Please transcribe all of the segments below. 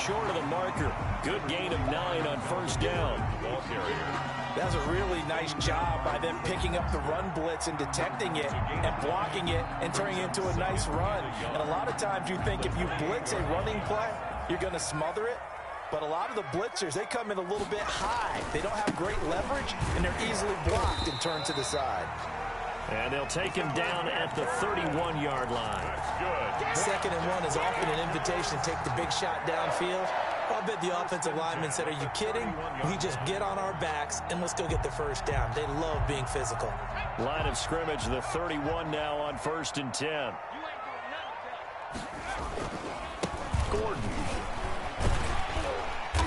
short of the marker. Good gain of 9 on first down. Ball carrier. That's a really nice job by them picking up the run blitz and detecting it and blocking it and turning it into a nice run. And a lot of times you think if you blitz a running play, you're going to smother it. But a lot of the blitzers, they come in a little bit high. They don't have great leverage, and they're easily blocked and turned to the side. And they'll take him down at the 31-yard line. Second and 1 is often an invitation to take the big shot downfield. I bet the offensive lineman said, are you kidding? We just get on our backs and let's go get the first down. They love being physical. Line of scrimmage, the 31 now on 1st and 10. Gordon.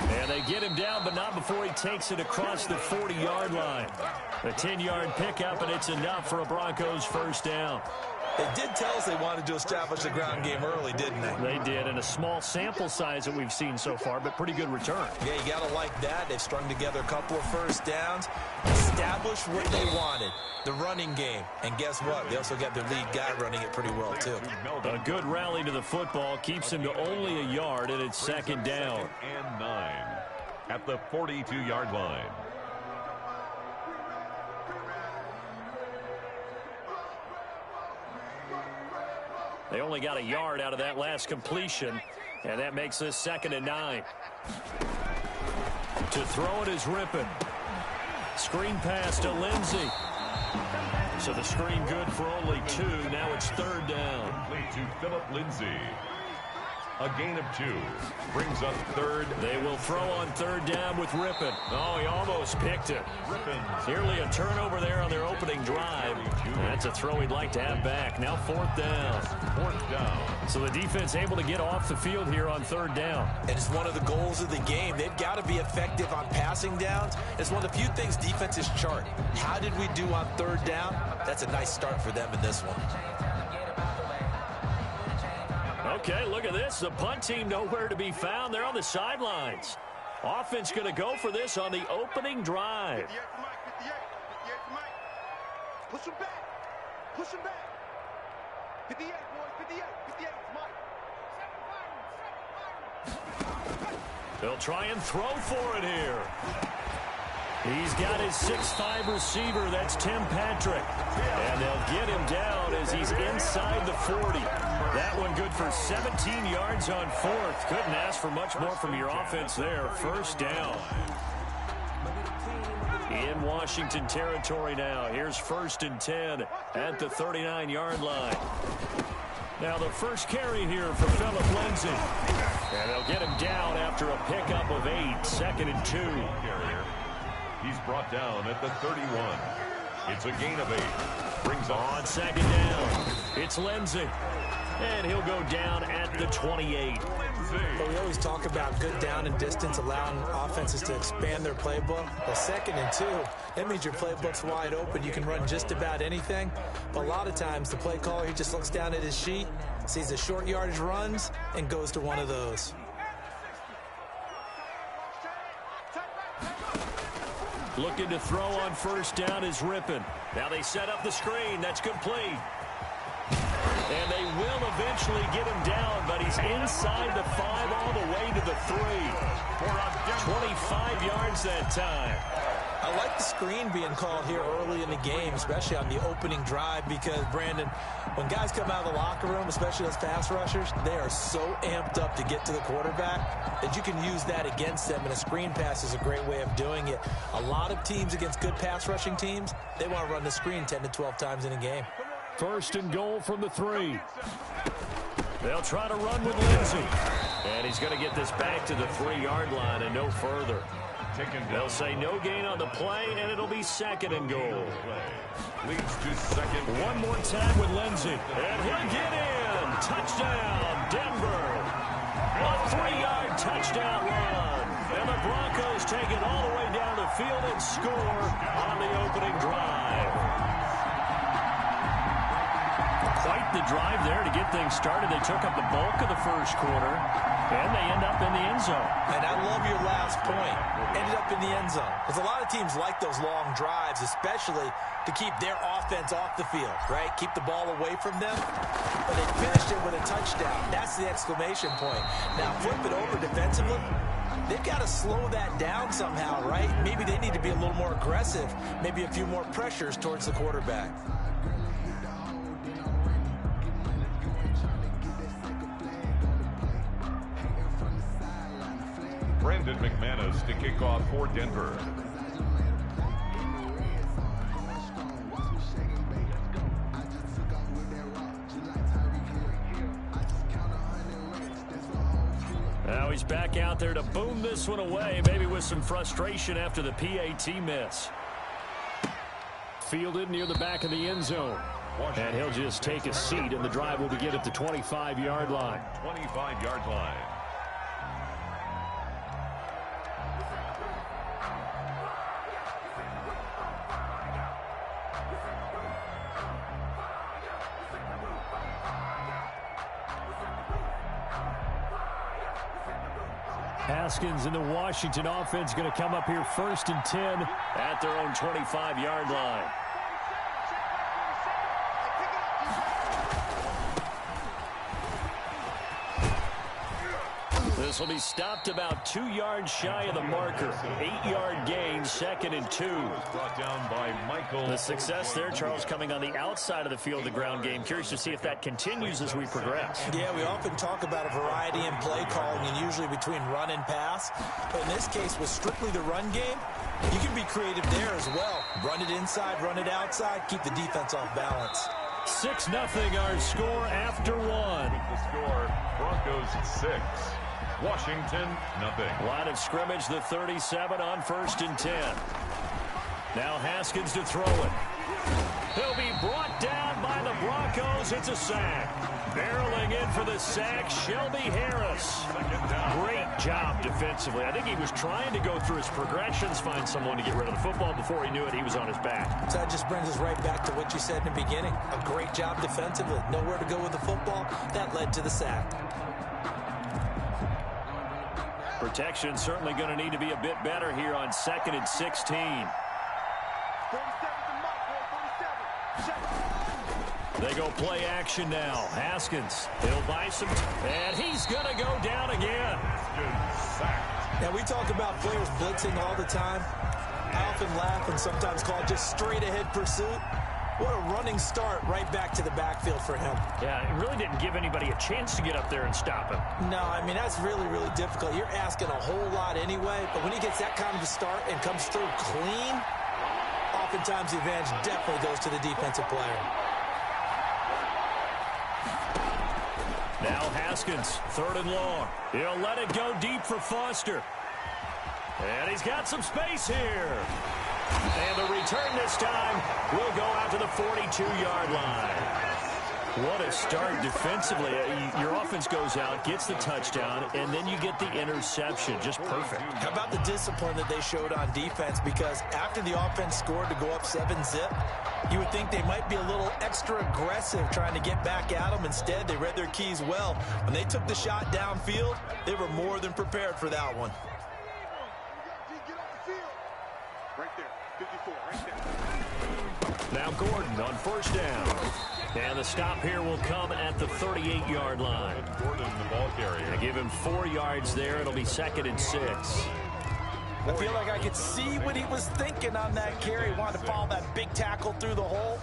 And they get him down, but not before he takes it across the 40-yard line. A 10-yard pickup, and it's enough for a Broncos first down. They did tell us they wanted to establish the ground game early, didn't they? They did, and a small sample size that we've seen so far, but pretty good return. Yeah, you got to like that. They've strung together a couple of first downs, established what they wanted, the running game. And guess what? They also got their lead guy running it pretty well, too. A good rally to the football keeps him to only a yard, and it's second down. And 9 at the 42-yard line. They only got a yard out of that last completion, and that makes this 2nd and 9. To throw it is Rippon. Screen pass to Lindsey. So the screen good for only 2. Now it's 3rd down. Play to Philip Lindsey. A gain of 2. Brings up 3rd. They will throw on 3rd down with Rippon. Oh, he almost picked it. Nearly a turnover there on their opening drive. That's a throw he'd like to have back. Now 4th down. 4th down. So the defense able to get off the field here on 3rd down. And it's one of the goals of the game. They've got to be effective on passing downs. It's one of the few things defenses chart. How did we do on 3rd down? That's a nice start for them in this one. Okay, look at this. The punt team nowhere to be found. They're on the sidelines. Offense going to go for this on the opening drive. Push him back. Push him back. 58, boys. 58. Mike. They'll try and throw for it here. He's got his 6'5" receiver. That's Tim Patrick. And they'll get him down as he's inside the 40. That one good for 17 yards on 4th. Couldn't ask for much more from your offense there. First down. In Washington territory now. Here's 1st and 10 at the 39-yard line. Now the first carry here for Philip Lindsey. And they'll get him down after a pickup of 8. 2nd and 2. He's brought down at the 31. It's a gain of 8. Brings on 2nd down. It's Lindsey. And he'll go down at the 28. But we always talk about good down and distance, allowing offenses to expand their playbook. Well, 2nd and 2, that means your playbook's wide open. You can run just about anything. But a lot of times, the play caller, he just looks down at his sheet, sees the short yardage runs, and goes to one of those. Looking to throw on 1st down is Rippon. Now they set up the screen. That's complete. And they will eventually get him down, but he's inside the 5 all the way to the 3. 25 yards that time. I like the screen being called here early in the game, especially on the opening drive, because, Brandon, when guys come out of the locker room, especially those pass rushers, they are so amped up to get to the quarterback that you can use that against them, and a screen pass is a great way of doing it. A lot of teams against good pass rushing teams, they want to run the screen 10 to 12 times in a game. 1st and goal from the 3. They'll try to run with Lindsey. And he's going to get this back to the 3-yard line and no further. They'll say no gain on the play, and it'll be 2nd and goal. Leads to 2nd. One more time with Lindsey. And he'll get in. Touchdown, Denver. A 3-yard touchdown run. And the Broncos take it all the way down the field and score on the opening drive. Quite the drive there to get things started. They took up the bulk of the first quarter, and they end up in the end zone. And I love your last point. Ended up in the end zone. Because a lot of teams like those long drives, especially to keep their offense off the field, right? Keep the ball away from them. But they finished it with a touchdown. That's the exclamation point. Now flip it over defensively. They've got to slow that down somehow, right? Maybe they need to be a little more aggressive. Maybe a few more pressures towards the quarterback. Brandon McManus to kick off for Denver. Now he's back out there to boom this one away, maybe with some frustration after the PAT miss. Fielded near the back of the end zone. And he'll just take a seat, and the drive will begin at the 25-yard line. 25-yard line. Haskins and the Washington offense going to come up here 1st and 10 at their own 25-yard line. This will be stopped about 2 yards shy of the marker. 8-yard gain, 2nd and 2. Brought down by Michael. The success there, Charles, coming on the outside of the field, the ground game. Curious to see if that continues as we progress. Yeah, we often talk about a variety in play calling and usually between run and pass. But in this case, with strictly the run game, you can be creative there as well. Run it inside, run it outside, keep the defense off balance. 6-0 our score after one. The score, Broncos 6. Washington, nothing. Line of scrimmage, the 37 on 1st and 10. Now Haskins to throw it. He'll be brought down by the Broncos. It's a sack. Barreling in for the sack, Shelby Harris. Great job defensively. I think he was trying to go through his progressions, find someone to get rid of the football. Before he knew it, he was on his back. So that just brings us right back to what you said in the beginning. A great job defensively. Nowhere to go with the football. That led to the sack. Protection certainly going to need to be a bit better here on 2nd and 16. 47 to Mike, 47. They go play action now. Haskins, he'll buy some, and he's going to go down again. Sacked. Now, we talk about players blitzing all the time. I often laugh and sometimes call it just straight-ahead pursuit. What a running start right back to the backfield for him. Yeah, it really didn't give anybody a chance to get up there and stop him. No, I mean, that's really, really difficult. You're asking a whole lot anyway, but when he gets that kind of a start and comes through clean, oftentimes the advantage definitely goes to the defensive player. Now Haskins, 3rd and long. He'll let it go deep for Foster. And he's got some space here. And the return this time will go out to the 42-yard line. What a start defensively. Your offense goes out, gets the touchdown, and then you get the interception. Just perfect. How about the discipline that they showed on defense? Because after the offense scored to go up 7-zip, you would think they might be a little extra aggressive trying to get back at them. Instead, they read their keys well. When they took the shot downfield, they were more than prepared for that one. Right there, 54, right there. Now Gordon on 1st down. And the stop here will come at the 38-yard line. Gordon, the ball carrier. They give him 4 yards there. It'll be 2nd and 6. I feel like I could see what he was thinking on that carry. Wanted to follow that big tackle through the hole.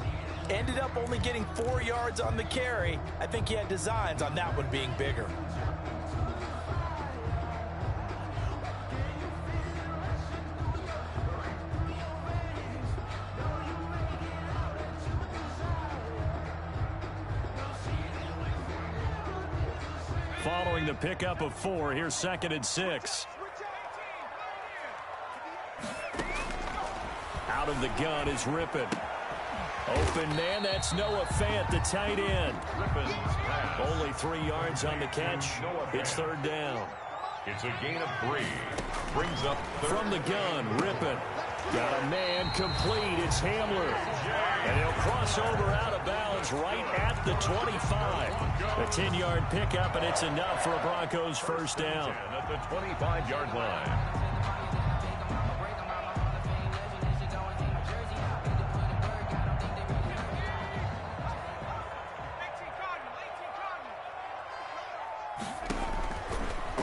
Ended up only getting 4 yards on the carry. I think he had designs on that one being bigger. Following the pickup of 4, here's 2nd and 6. Out of the gun is Rippon. Open man, that's Noah Fant, the tight end. Only 3 yards on the catch. It's 3rd down. It's a gain of 3. Brings up 3rd. From the gun, Rippon. Got a man complete. It's Hamler. And he'll cross over out of bounds right at the 25. A 10-yard pickup, and it's enough for a Broncos first down. At the 25-yard line.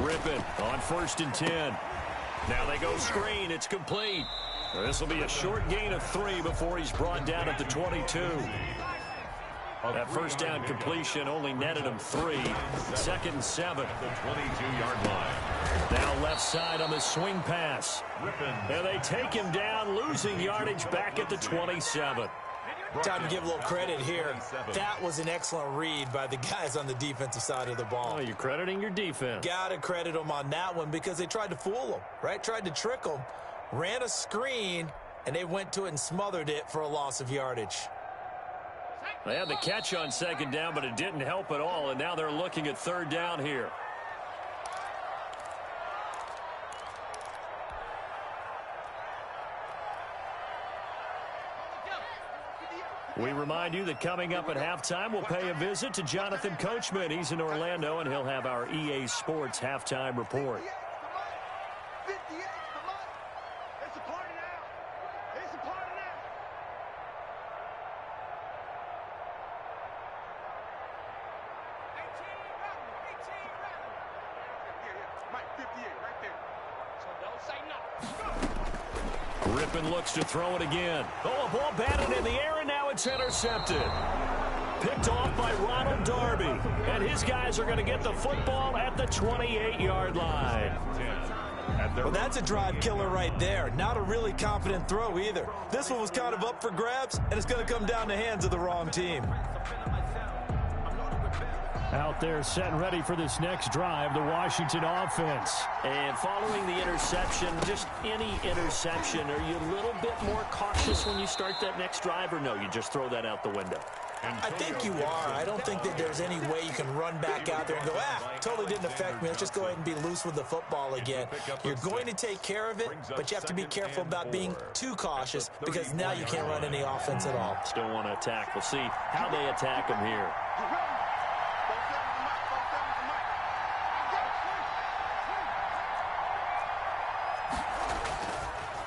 Rippon on 1st and 10. Now they go screen. It's complete. This will be a short gain of 3 before he's brought down at the 22. That first down completion only netted him 3. 2nd and 7. The 22-yard line. Now left side on the swing pass. And they take him down, losing yardage back at the 27. Time to give a little credit here. That was an excellent read by the guys on the defensive side of the ball. Oh, you're crediting your defense. Got to credit them on that one because they tried to fool them, right? Tried to trick them, ran a screen, and they went to it and smothered it for a loss of yardage. They had the catch on 2nd down, but it didn't help at all, and now they're looking at 3rd down here. We remind you that coming up at halftime, we'll pay a visit to Jonathan Coachman. He's in Orlando, and he'll have our EA Sports halftime report. Rippon looks to throw it again. Oh, a ball batted in the air, and now it's intercepted. Picked off by Ronald Darby. And his guys are going to get the football at the 28-yard line. Well, that's a drive killer right there. Not a really confident throw either. This one was kind of up for grabs, and it's going to come down the hands of the wrong team. Out there set and ready for this next drive, the Washington offense. And following the interception, just any interception, are you a little bit more cautious when you start that next drive, or no, you just throw that out the window? I think you are. I don't think that there's any way you can run back out there and go, totally didn't affect me. Let's just go ahead and be loose with the football again. You're going to take care of it, but you have to be careful about being too cautious because now you can't run any offense at all. Still want to attack. We'll see how they attack them here.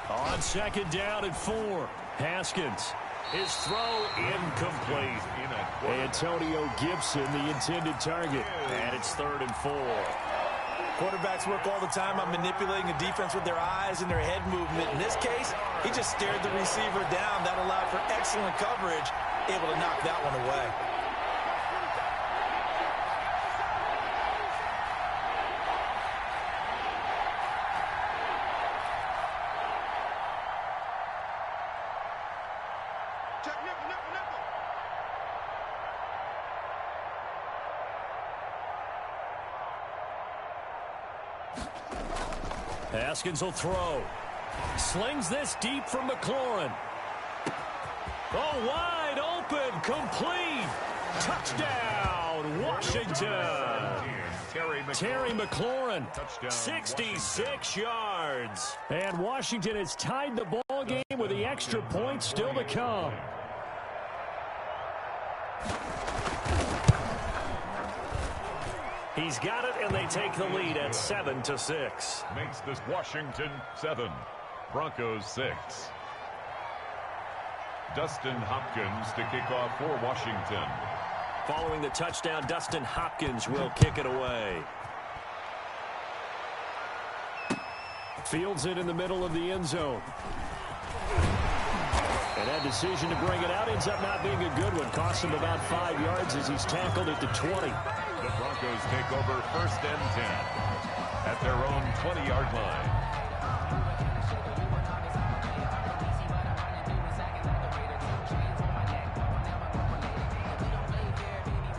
On 2nd down and 4, Haskins. His throw incomplete. Antonio Gibson, the intended target. And it's 3rd and 4. Quarterbacks work all the time on manipulating the defense with their eyes and their head movement. In this case, he just stared the receiver down. That allowed for excellent coverage, able to knock that one away. Haskins will throw. Slings this deep from McLaurin. Oh, wide open, complete. Touchdown, Washington. Terry McLaurin, 66 yards. And Washington has tied the ball game with the extra point still to come. He's got it, and they take the lead at 7-6. Makes this Washington 7, Broncos 6. Dustin Hopkins to kick off for Washington. Following the touchdown, Dustin Hopkins will kick it away. Fields it in the middle of the end zone. And that decision to bring it out ends up not being a good one. Costs him about 5 yards as he's tackled at the 20. The Broncos take over 1st and 10 at their own 20-yard line.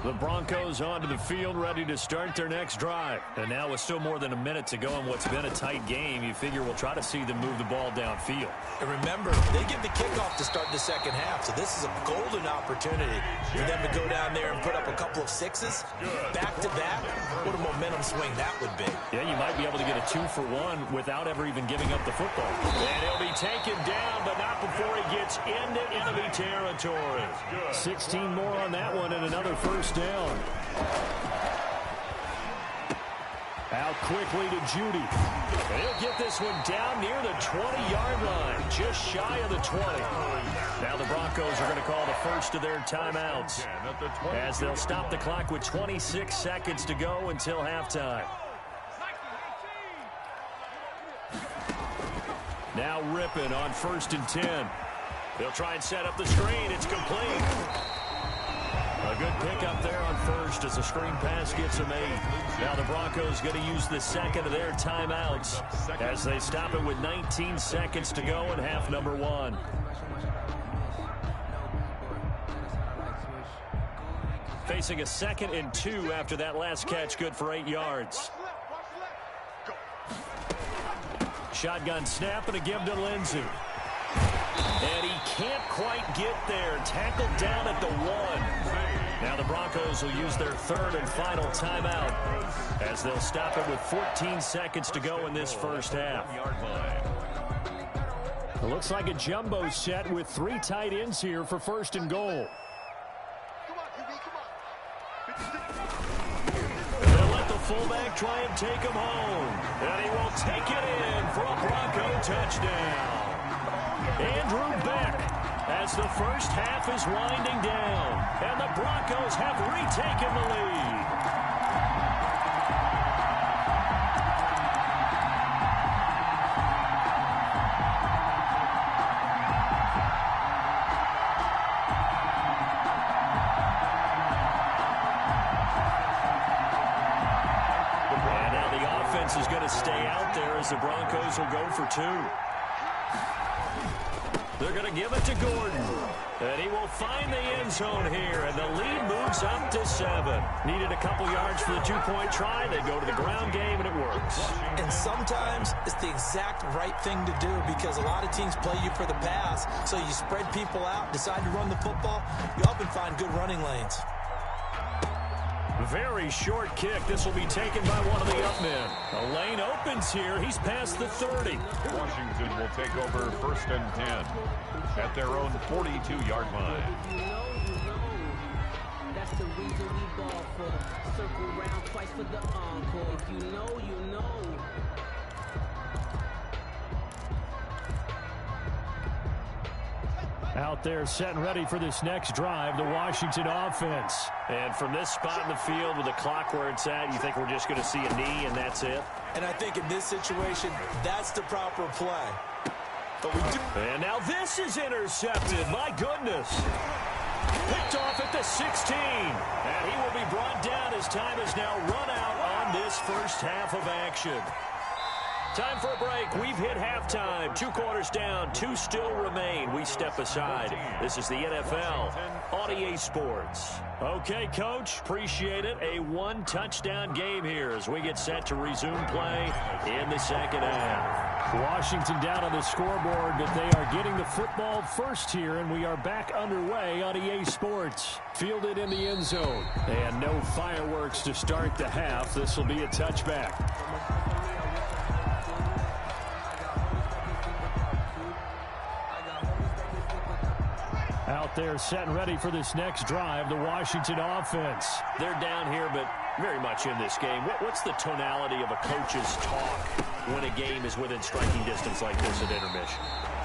The Broncos onto the field, ready to start their next drive. And now with still more than a minute to go in what's been a tight game, you figure we'll try to see them move the ball downfield. And remember, they give the kickoff to start the second half, so this is a golden opportunity for them to go down there and put up a couple of sixes. Back-to-back, what a momentum swing that would be. Yeah, you might be able to get a 2-for-1 without ever even giving up the football. And he'll be taken down, but not before he gets into enemy territory. 16 more on that one and another first down. Out quickly to Judy. And he'll get this one down near the 20-yard line, just shy of the 20. Now the Broncos are going to call the first of their timeouts as they'll stop the clock with 26 seconds to go until halftime. Now Rippon on 1st and 10. They'll try and set up the screen. It's complete. A good pickup there on first as the screen pass gets them 8. Now the Broncos going to use the second of their timeouts as they stop it with 19 seconds to go in half number 1. Facing a 2nd and 2 after that last catch, good for 8 yards. Shotgun snap and a give to Lindsey. And he can't quite get there. Tackled down at the 1. Now the Broncos will use their 3rd and final timeout as they'll stop it with 14 seconds to go in this first half. It looks like a jumbo set with 3 tight ends here for 1st and goal. They'll let the fullback try and take him home. And he will take it in for a Bronco touchdown. Andrew Beck as the first half is winding down. And the Broncos have retaken the lead. And now the offense is going to stay out there as the Broncos will go for 2. They're going to give it to Gordon. And he will find the end zone here. And the lead moves up to 7. Needed a couple yards for the 2-point try. They go to the ground game, and it works. And sometimes it's the exact right thing to do because a lot of teams play you for the pass. So you spread people out, decide to run the football. You often find good running lanes. Very short kick. This will be taken by one of the up men. A lane opens here. He's past the 30. Washington will take over 1st and 10 at their own 42-yard line. That's the reason we ball for. Circle round twice for the encore. If you know, you know. Out there set and ready for this next drive, the Washington offense. And from this spot in the field with the clock where it's at, you think we're just going to see a knee and that's it? And I think in this situation, that's the proper play. But we do. And now this is intercepted. My goodness. Picked off at the 16. And he will be brought down as time is now run out on this first half of action. Time for a break. We've hit halftime. 2 quarters down. 2 still remain. We step aside. This is the NFL on EA Sports. Okay, Coach. Appreciate it. A 1-touchdown game here as we get set to resume play in the second half. Washington down on the scoreboard, but they are getting the football first here, and we are back underway on EA Sports. Fielded in the end zone. And no fireworks to start the half. This will be a touchback. Out there set and ready for this next drive, the Washington offense. They're down here, but very much in this game. What's the tonality of a coach's talk when a game is within striking distance like this at intermission?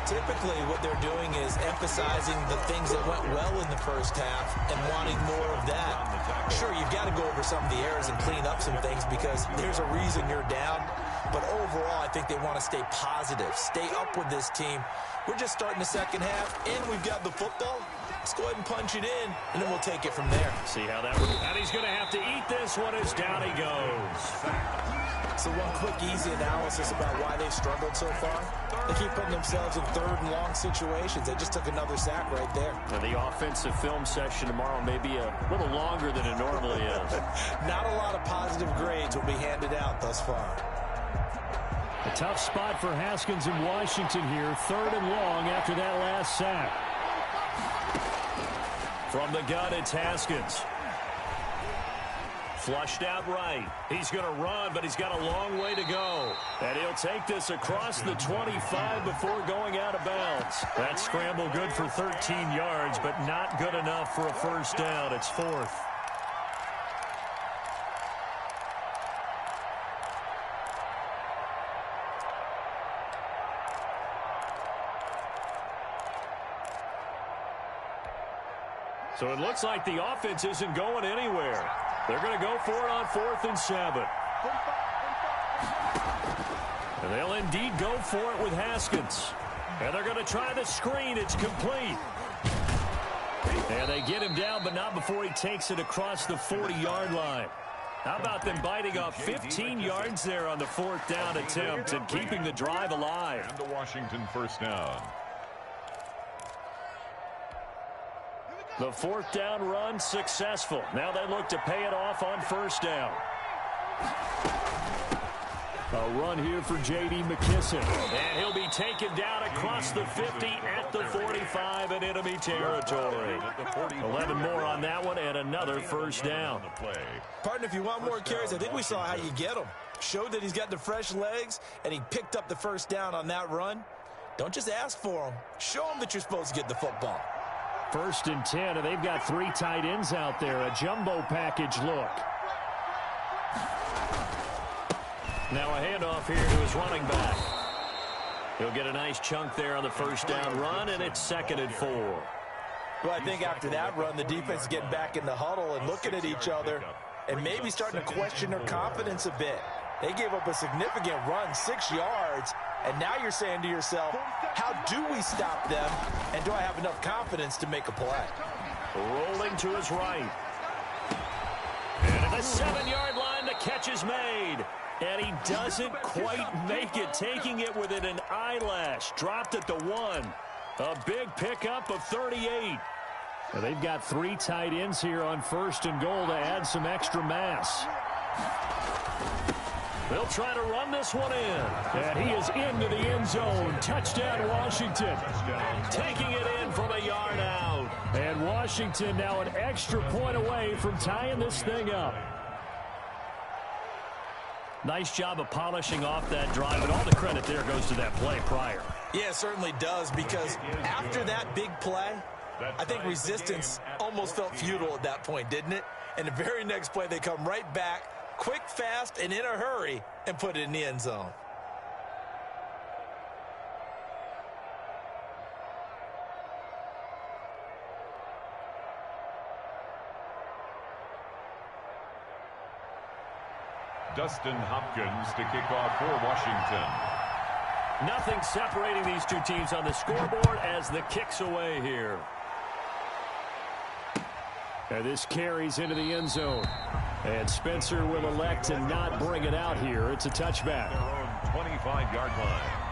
Typically, what they're doing is emphasizing the things that went well in the first half and wanting more of that. Sure, you've got to go over some of the errors and clean up some things because there's a reason you're down. but overall, I think they want to stay positive, stay up with this team. We're just starting the second half, and we've got the football. Let's go ahead and punch it in, and then we'll take it from there. See how that works. And he's going to have to eat this one as down he goes. So one quick, easy analysis about why they've struggled so far. They keep putting themselves in third and long situations. They just took another sack right there. And the offensive film session tomorrow may be a little longer than it normally is. Not a lot of positive grades will be handed out thus far. A tough spot for Haskins in Washington here. Third and long after that last sack. From the gun, it's Haskins. Flushed out right. He's going to run, but he's got a long way to go. And he'll take this across the 25 before going out of bounds. That scramble good for 13 yards, but not good enough for a first down. It's fourth. So it looks like the offense isn't going anywhere. They're going to go for it on 4th and 7. And they'll indeed go for it with Haskins. And they're going to try the screen. It's complete. And they get him down, but not before he takes it across the 40-yard line. How about them biting off 15 yards there on the 4th down attempt and keeping the drive alive? And the Washington first down. The 4th down run successful. Now they look to pay it off on first down. A run here for J.D. McKissick. And he'll be taken down across the 50 at the 45 in enemy territory. 11 more on that one and another first down. Partner, if you want more carries, I think we saw how you get them. Showed that he's got the fresh legs, and he picked up the first down on that run. Don't just ask for them. Show them that you're supposed to get the football. 1st and 10, and they've got 3 tight ends out there. A jumbo package look. Now a handoff here to his running back. He'll get a nice chunk there on the first down run, and it's 2nd and 4. Well, I think after that run, the defense is getting back in the huddle and looking at each other and maybe starting to question their confidence a bit. They gave up a significant run, 6 yards, and now you're saying to yourself, how do we stop them, and do I have enough confidence to make a play? Rolling to his right. And at the 7-yard line, the catch is made. And he doesn't quite make it, taking it within an eyelash. Dropped at the 1. A big pickup of 38. And they've got 3 tight ends here on 1st and goal to add some extra mass. They'll try to run this one in. And he is into the end zone. Touchdown, Washington. Taking it in from a yard out. And Washington now an extra point away from tying this thing up. Nice job of polishing off that drive, and all the credit there goes to that play prior. Yeah, it certainly does, because after that big play, I think resistance almost felt futile at that point, didn't it? And the very next play, they come right back, quick, fast, and in a hurry, and put it in the end zone. Dustin Hopkins to kick off for Washington. Nothing separating these two teams on the scoreboard as the kick's away here. And this carries into the end zone. And Spencer will elect to not bring it out here. It's a touchback. Their own 25-yard line.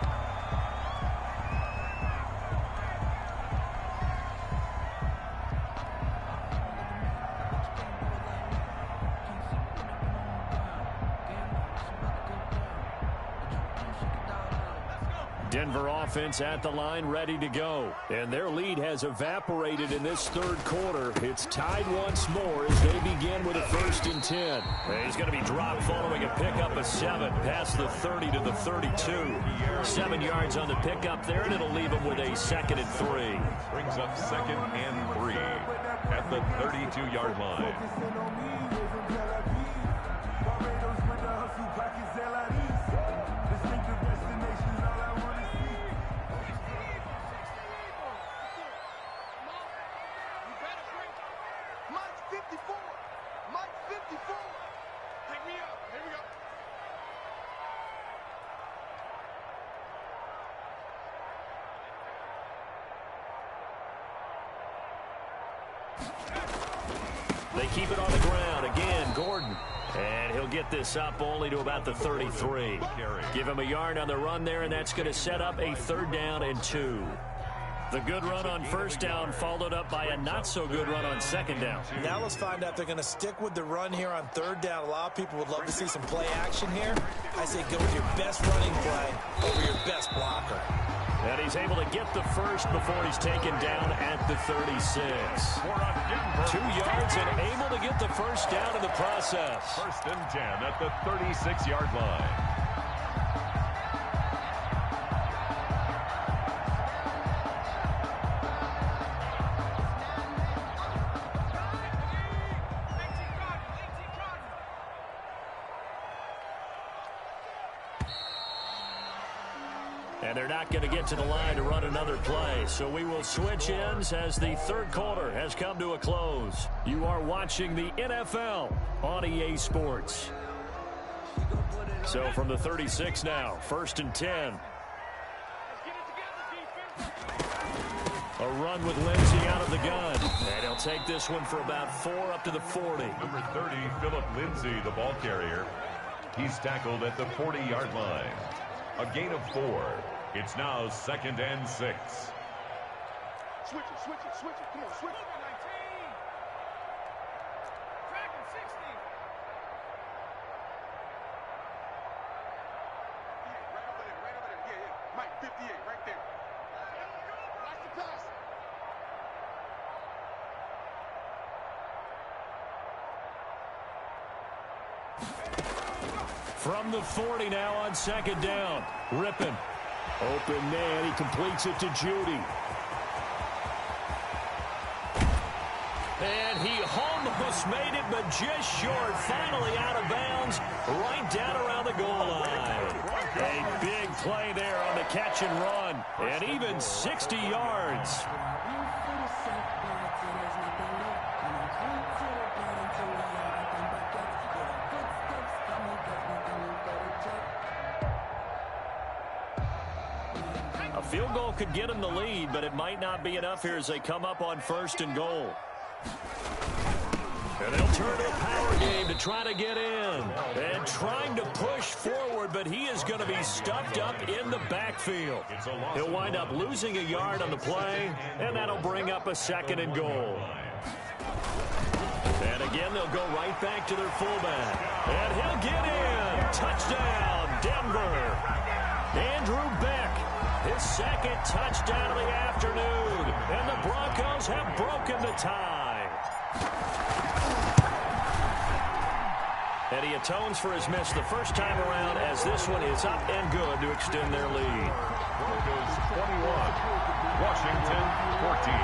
Denver offense at the line, ready to go. And their lead has evaporated in this third quarter. It's tied once more as they begin with a 1st and 10. And he's going to be dropped following a pickup of 7 past the 30 to the 32. 7 yards on the pickup there, and it'll leave him with a 2nd and 3. Brings up 2nd and 3 at the 32-yard line. They keep it on the ground. Again, Gordon. And he'll get this up only to about the 33. Give him a yard on the run there, and that's going to set up a 3rd down and 2. The good run on 1st down followed up by a not-so-good run on 2nd down. Now let's find out if they're going to stick with the run here on 3rd down. A lot of people would love to see some play action here. I say go with your best running play over your best blocker. And he's able to get the first before he's taken down at the 36. 2 yards and able to get the first down in the process. 1st and 10 at the 36-yard line. And they're not going to get to the line to run another play. So we will switch ends as the 3rd quarter has come to a close. You are watching the NFL on EA Sports. So from the 36 now, 1st and 10. A run with Lindsey out of the gun. And he'll take this one for about 4 up to the 40. Number 30, Philip Lindsay, the ball carrier. He's tackled at the 40-yard line. A gain of 4. It's now 2nd and 6. Switch it, switch it, switch it. Come on, switch it. Tracking 60. Yeah, right over there. Yeah. Mike, 58, right there. Watch the pass. From the 40 now on 2nd down. Rippon. Open man. He completes it to Judy. And he almost made it, but just short. Finally out of bounds, right down around the goal line. A big play there on the catch and run. And even 60 yards. A field goal could get him the lead, but it might not be enough here as they come up on 1st and goal. And they'll turn to a power game to try to get in. And trying to push forward, but he is going to be stuffed up in the backfield. He'll wind up losing a yard on the play, and that'll bring up a 2nd and goal. And again, they'll go right back to their fullback. And he'll get in. Touchdown, Denver. Andrew Beck, his 2nd touchdown of the afternoon. And the Broncos have broken the tie. And he atones for his miss the first time around as this one is up and good to extend their lead. Broncos 21, Washington 14.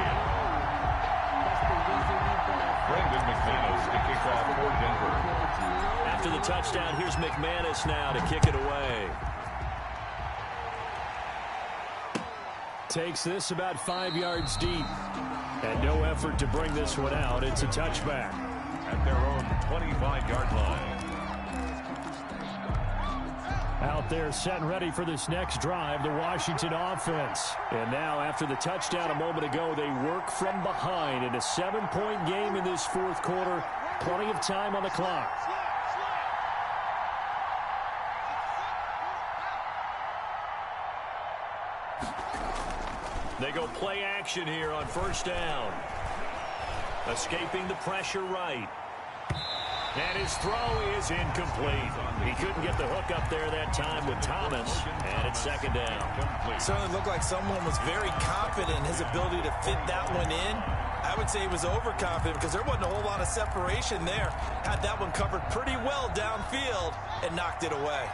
Brandon McManus to kick off for Denver. After the touchdown, here's McManus now to kick it away. Takes this about 5 yards deep. And no effort to bring this one out. It's a touchback. At their own 25-yard line. Out there set and ready for this next drive, the Washington offense. And now after the touchdown a moment ago, they work from behind in a 7-point game in this 4th quarter. Plenty of time on the clock. They go play action here on 1st down. Escaping the pressure right. And his throw is incomplete. He couldn't get the hook up there that time with Thomas. And it's 2nd down. Certainly looked like someone was very confident in his ability to fit that one in. I would say he was overconfident because there wasn't a whole lot of separation there. Had that one covered pretty well downfield and knocked it away.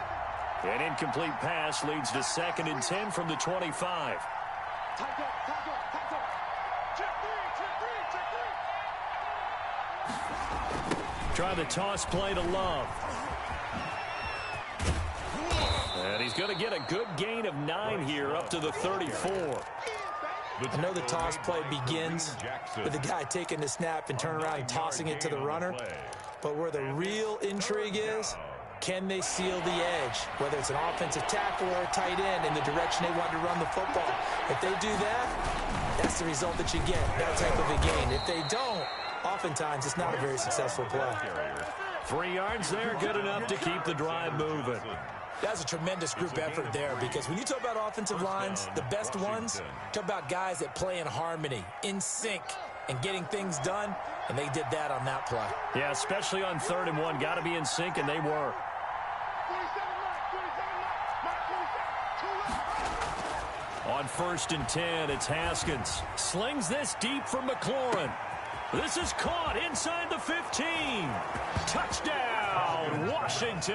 An incomplete pass leads to 2nd and 10 from the 25. Try the toss play to Love. And he's going to get a good gain of 9 here up to the 34. I know the toss play begins with the guy taking the snap and turn around and tossing it to the runner. But where the real intrigue is, can they seal the edge? Whether it's an offensive tackle or a tight end in the direction they want to run the football. If they do that, that's the result that you get, that type of a gain. If they don't, oftentimes it's not a very successful play. 3 yards there, good enough to keep the drive moving. That's a tremendous group effort there, because when you talk about offensive lines, the best ones, talk about guys that play in harmony, in sync, and getting things done, and they did that on that play. Yeah, especially on 3rd and 1. Got to be in sync, and they were. On 1st and 10, it's Haskins. Slings this deep for McLaurin. This is caught inside the 15. Touchdown, Washington.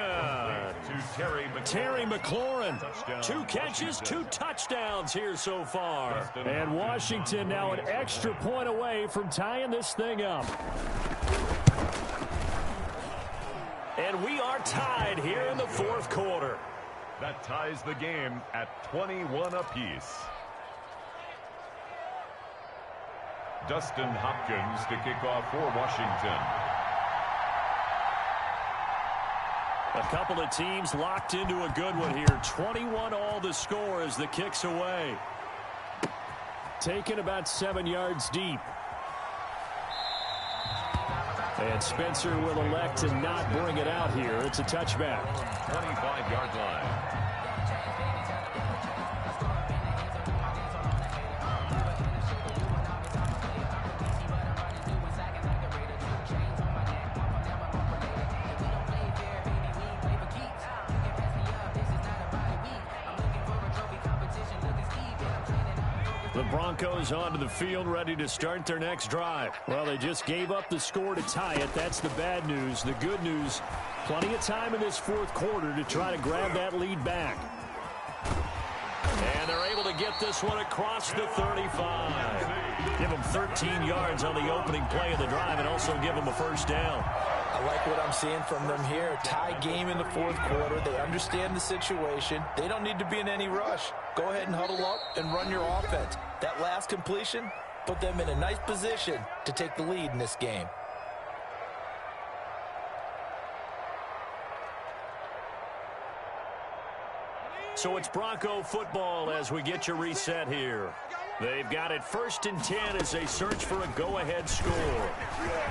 Terry McLaurin. 2 catches, 2 touchdowns here so far. And Washington now an extra point away from tying this thing up. And we are tied here in the 4th quarter. That ties the game at 21 apiece. Dustin Hopkins to kick off for Washington. A couple of teams locked into a good one here. 21-all the score as the kick's away. Taken about 7 yards deep. And Spencer will elect to not bring it out here. It's a touchback. 25-yard line. The Broncos onto the field, ready to start their next drive. Well, they just gave up the score to tie it. That's the bad news. The good news, plenty of time in this 4th quarter to try to grab that lead back. And they're able to get this one across the 35. Give them 13 yards on the opening play of the drive and also give them a first down. I like what I'm seeing from them here. Tie game in the 4th quarter. They understand the situation. They don't need to be in any rush. Go ahead and huddle up and run your offense. That last completion put them in a nice position to take the lead in this game. So it's Bronco football as we get you reset here. They've got it 1st and 10 as they search for a go-ahead score.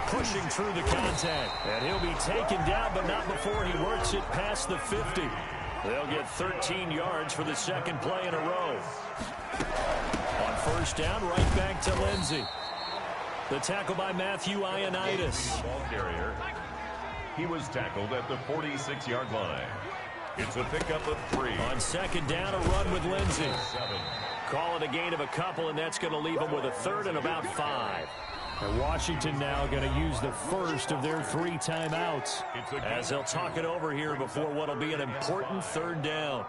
Pushing through the contact. And he'll be taken down, but not before he works it past the 50. They'll get 13 yards for the 2nd play in a row. On 1st down, right back to Lindsey. The tackle by Matthew Ioannidis. Ball carrier. He was tackled at the 46-yard line. It's a pickup of 3. On 2nd down, a run with Lindsey. 7. Call it a gain of a couple, and that's going to leave them with a 3rd and about 5. And Washington now going to use the first of their 3 timeouts as they'll talk it over here before what will be an important 3rd down.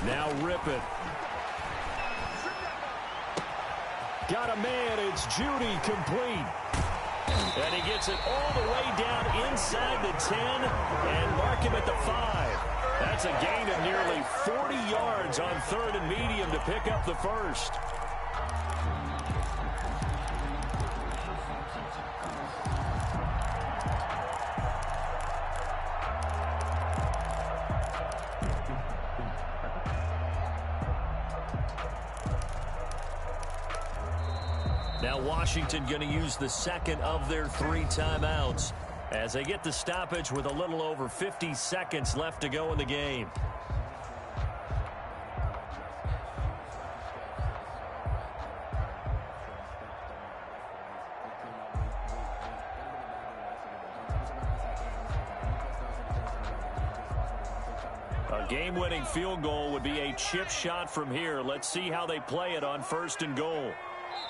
Now Rippon. Got a man, it's Judy, complete. And he gets it all the way down inside the 10 and mark him at the 5. That's a gain of nearly 40 yards on 3rd and medium to pick up the first. Now Washington going to use the 2nd of their 3 timeouts as they get the stoppage with a little over 50 seconds left to go in the game. A game-winning field goal would be a chip shot from here. Let's see how they play it on 1st and goal.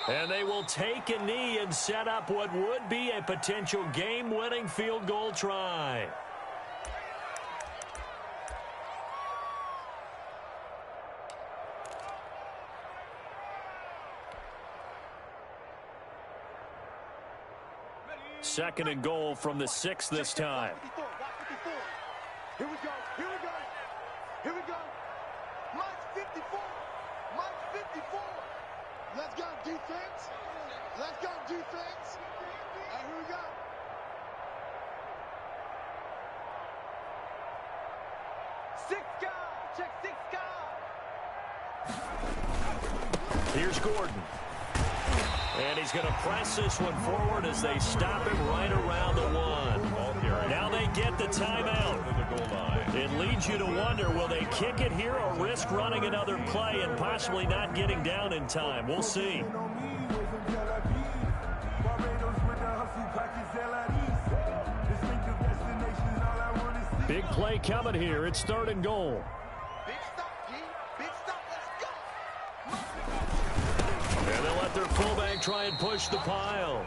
And they will take a knee and set up what would be a potential game-winning field goal try. Second and goal from the 6 this time. Here we go. Here we go. Here we go. Mike's 54. Mike's 54. Let's go defense. Let's go defense. All right, here we go. Six guy. Check six guy. Here's Gordon. And he's going to press this one forward as they stop him right around the one. Now they get the timeout. It leads you to wonder, will they kick it here or risk running another play and possibly not getting down in time? We'll see. Big play coming here. It's 3rd and goal. Big stop, G. Big stop. Let's go. And they'll let their fullback try and push the pile.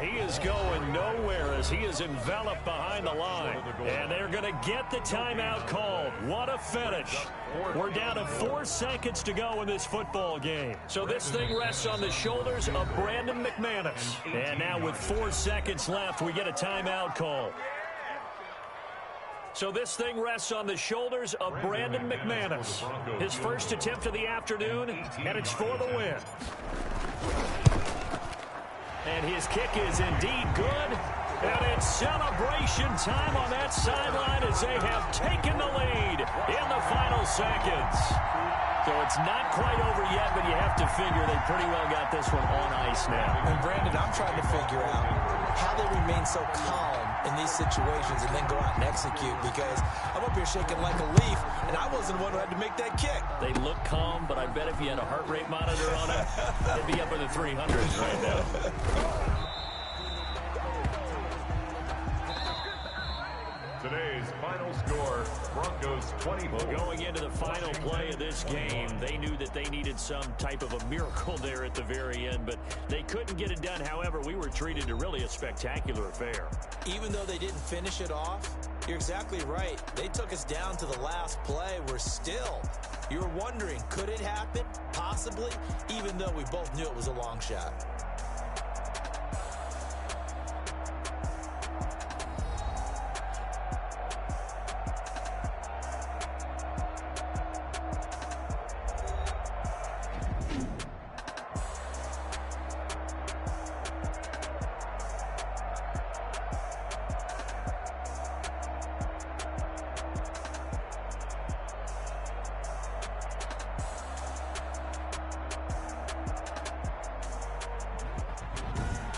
He is going nowhere as he is enveloped behind the line. And they're going to get the timeout called. What a finish. We're down to 4 seconds to go in this football game. So this thing rests on the shoulders of Brandon McManus. And now with 4 seconds left, we get a timeout call. So this thing rests on the shoulders of Brandon McManus. His first attempt of the afternoon, and it's for the win. And his kick is indeed good. And it's celebration time on that sideline as they have taken the lead in the final seconds. So it's not quite over yet, but you have to figure they pretty well got this one on ice now. And Brandon, I'm trying to figure out how they remain so calm in these situations and then go out and execute, because I'm up here shaking like a leaf, and I wasn't the one who had to make that kick. They look calm, but I bet if you had a heart rate monitor on it, they'd be up in the 300s right now. Today's final score, Broncos 24. Well, going into the final play of this game, they knew that they needed some type of a miracle there at the very end, but they couldn't get it done. However, we were treated to really a spectacular affair. Even though they didn't finish it off, you're exactly right. They took us down to the last play. You're wondering, could it happen? Possibly, even though we both knew it was a long shot.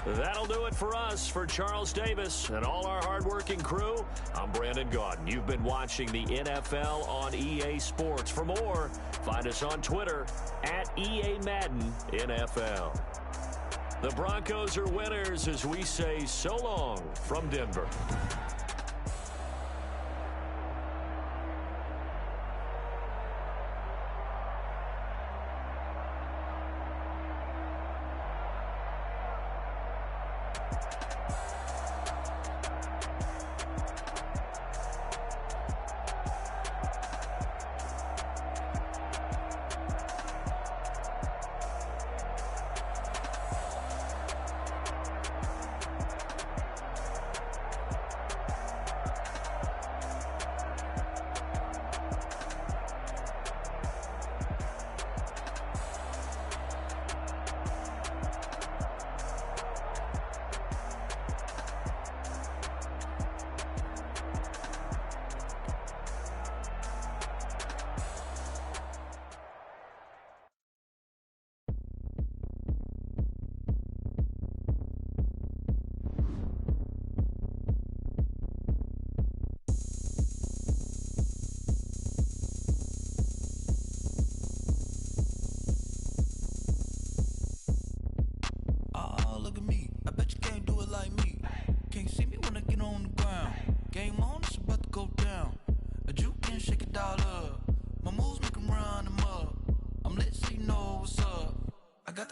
That'll do it for us. For Charles Davis and all our hardworking crew, I'm Brandon Gaudin. You've been watching the NFL on EA Sports. For more, find us on Twitter at EA Madden NFL. The Broncos are winners as we say so long from Denver.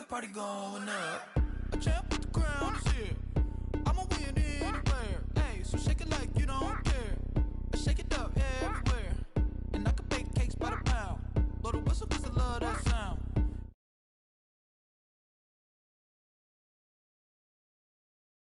Party going up. A champ